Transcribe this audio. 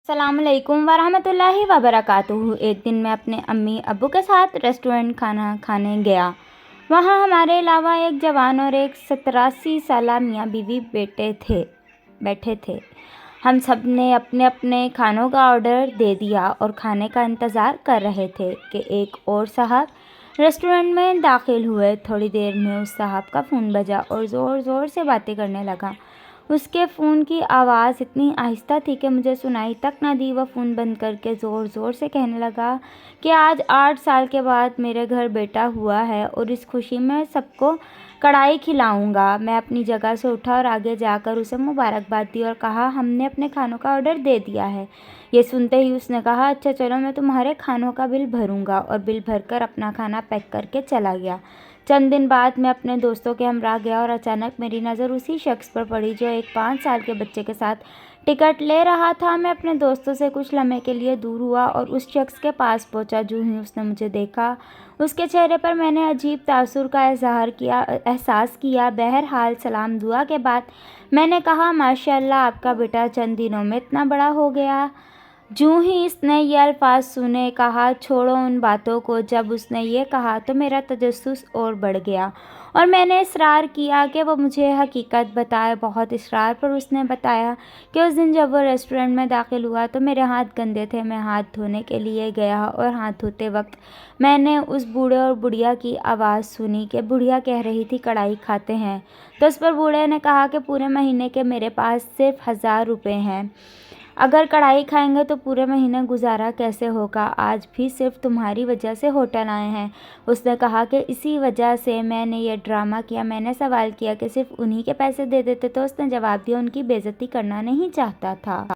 अस्सलाम वालेकुम वरहमतुल्लाहि वबरकातुहू। एक दिन मैं अपने अम्मी अब्बू के साथ रेस्टोरेंट खाना खाने गया। वहाँ हमारे अलावा एक जवान और एक 87 साला मियाँ बीवी बैठे थे। हम सब ने अपने अपने खानों का ऑर्डर दे दिया और खाने का इंतज़ार कर रहे थे कि एक और साहब रेस्टोरेंट में दाखिल हुए। थोड़ी देर में उस साहब का फ़ोन बजा और ज़ोर ज़ोर से बातें करने लगा। उसके फ़ोन की आवाज़ इतनी आहिस्ता थी कि मुझे सुनाई तक न दी। वह फ़ोन बंद करके ज़ोर ज़ोर से कहने लगा कि आज 8 साल के बाद मेरे घर बेटा हुआ है और इस खुशी में सबको कढ़ाई खिलाऊंगा। मैं अपनी जगह से उठा और आगे जाकर उसे मुबारकबाद दी और कहा, हमने अपने खानों का ऑर्डर दे दिया है। ये सुनते ही उसने कहा, अच्छा चलो मैं तुम्हारे खानों का बिल भरूंगा, और बिल भरकर अपना खाना पैक करके चला गया। चंद दिन बाद मैं अपने दोस्तों के हमरा गया और अचानक मेरी नज़र उसी शख्स पर पड़ी जो एक 5 साल के बच्चे के साथ टिकट ले रहा था। मैं अपने दोस्तों से कुछ लम्हे के लिए दूर हुआ और उस शख्स के पास पहुंचा। जो ही उसने मुझे देखा, उसके चेहरे पर मैंने अजीब तासुर का एहसास किया। बहरहाल सलाम दुआ के बाद मैंने कहा, माशाअल्लाह आपका बेटा चंद दिनों में इतना बड़ा हो गया। जूँ ही इसने ये अल्फाज सुने, कहा छोड़ो उन बातों को। जब उसने ये कहा तो मेरा तजस्सुस और बढ़ गया और मैंने इसरार किया कि वो मुझे हकीकत बताए। बहुत इसरार पर उसने बताया कि उस दिन जब वो रेस्टोरेंट में दाखिल हुआ तो मेरे हाथ गंदे थे। मैं हाथ धोने के लिए गया और हाथ धोते वक्त मैंने उस बूढ़े और बुढ़िया की आवाज़ सुनी कि बुढ़िया कह रही थी कढ़ाई खाते हैं। तो उस पर बूढ़े ने कहा कि पूरे महीने के मेरे पास सिर्फ 1000 रुपये हैं। अगर कढ़ाई खाएंगे तो पूरे महीने गुजारा कैसे होगा? आज भी सिर्फ तुम्हारी वजह से होटल आए हैं। उसने कहा कि इसी वजह से मैंने ये ड्रामा किया। मैंने सवाल किया कि सिर्फ उन्हीं के पैसे दे देते, तो उसने जवाब दिया उनकी बेइज्जती करना नहीं चाहता था।